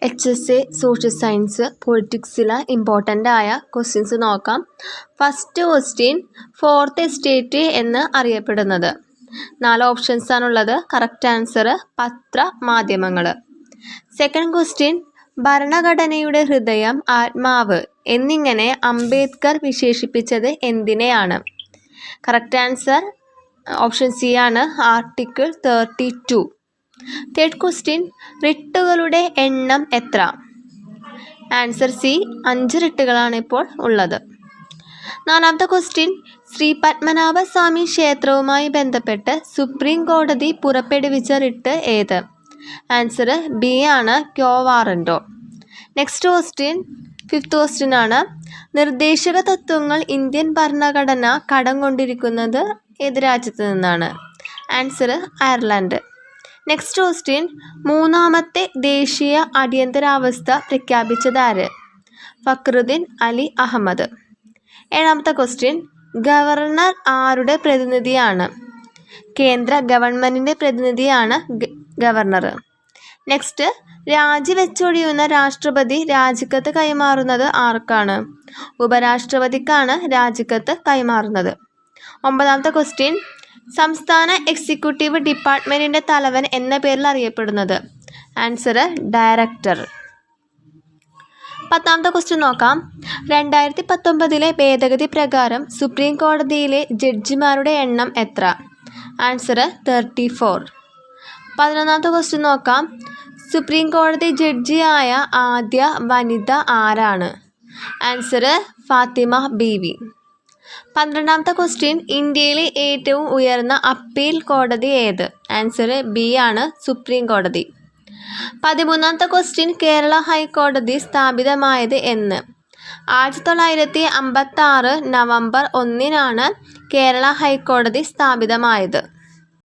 HSA social science പൊളിറ്റിക്സിലെ important ആയ questions നോക്കാം. ഫസ്റ്റ് ക്വസ്റ്റ്യൻ ഫോർത്ത് എസ്റ്റേറ്റ് എന്ന് അറിയപ്പെടുന്നത്. 4 ഓപ്ഷൻസ് ആണുള്ളത്. കറക്റ്റ് ആൻസർ പത്രമാധ്യമങ്ങൾ. സെക്കൻഡ് ക്വസ്റ്റ്യൻ ഭരണഘടനയുടെ ഹൃദയം ആത്മാവ് എന്നിങ്ങനെ അംബേദ്കർ വിശേഷിപ്പിച്ചത് എന്തിനെയാണ്? കറക്റ്റ് ആൻസർ ഓപ്ഷൻ സി ആണ്, ആർട്ടിക്കിൾ 32. തേർഡ് ക്വസ്റ്റ്യൻ റിട്ടുകളുടെ എണ്ണം എത്ര? ആൻസർ സി, 5 റിട്ടുകളാണ് ഇപ്പോൾ ഉള്ളത്. നാലാമത്തെ ക്വസ്റ്റ്യൻ ശ്രീ പത്മനാഭസ്വാമി ക്ഷേത്രവുമായി ബന്ധപ്പെട്ട് സുപ്രീം കോടതി പുറപ്പെടുവിച്ച റിട്ട് ഏത്? ആൻസർ ബി ആണ്, ക്യോ വാറന്റോ. നെക്സ്റ്റ് ക്വസ്റ്റ്യൻ ഫിഫ്ത്ത് ക്വസ്റ്റ്യൻ ആണ്. നിർദ്ദേശക തത്വങ്ങൾ ഇന്ത്യൻ ഭരണഘടന കടം കൊണ്ടിരിക്കുന്നത് ഏത് രാജ്യത്ത് നിന്നാണ്? Answer Ireland. നെക്സ്റ്റ് ക്വസ്റ്റ്യൻ മൂന്നാമത്തെ ദേശീയ അടിയന്തരാവസ്ഥ പ്രഖ്യാപിച്ചതാര്? ഫക്രുദ്ദീൻ അലി അഹമ്മദ്. ഏഴാമത്തെ ക്വസ്റ്റ്യൻ ഗവർണർ ആരുടെ പ്രതിനിധിയാണ്? കേന്ദ്ര ഗവൺമെൻറ്റിൻ്റെ പ്രതിനിധിയാണ് ഗവർണർ. നെക്സ്റ്റ് രാജിവെച്ചൊഴിയുന്ന രാഷ്ട്രപതി രാജിക്കത്ത് കൈമാറുന്നത് ആർക്കാണ്? ഉപരാഷ്ട്രപതിക്കാണ് രാജിക്കത്ത് കൈമാറുന്നത്. ഒമ്പതാമത്തെ ക്വസ്റ്റ്യൻ സംസ്ഥാന എക്സിക്യൂട്ടീവ് ഡിപ്പാർട്ട്മെൻറ്റിൻ്റെ തലവൻ എന്ന പേരിൽ അറിയപ്പെടുന്നത്? Answer director. പത്താമത്തെ ക്വസ്റ്റ്യൻ നോക്കാം. 2019 ഭേദഗതി പ്രകാരം സുപ്രീം കോടതിയിലെ ജഡ്ജിമാരുടെ എണ്ണം എത്ര? ആൻസർ 34. 11ാമത്തെ ക്വസ്റ്റ്യൻ നോക്കാം. സുപ്രീം കോടതി ജഡ്ജിയായ ആദ്യ വനിത ആരാണ്? ആൻസർ ഫാത്തിമ ബീവി. 12ാമത്തെ ക്വസ്റ്റ്യൻ ഇന്ത്യയിലെ ഏറ്റവും ഉയർന്ന അപ്പീൽ കോടതി ഏത്? ആൻസർ ബി ആണ്, സുപ്രീം കോടതി. 13ാമത്തെ ക്വസ്റ്റ്യൻ കേരള ഹൈക്കോടതി സ്ഥാപിതമായത് എന്ന്? 1956 നവംബർ 1 കേരള ഹൈക്കോടതി സ്ഥാപിതമായത്.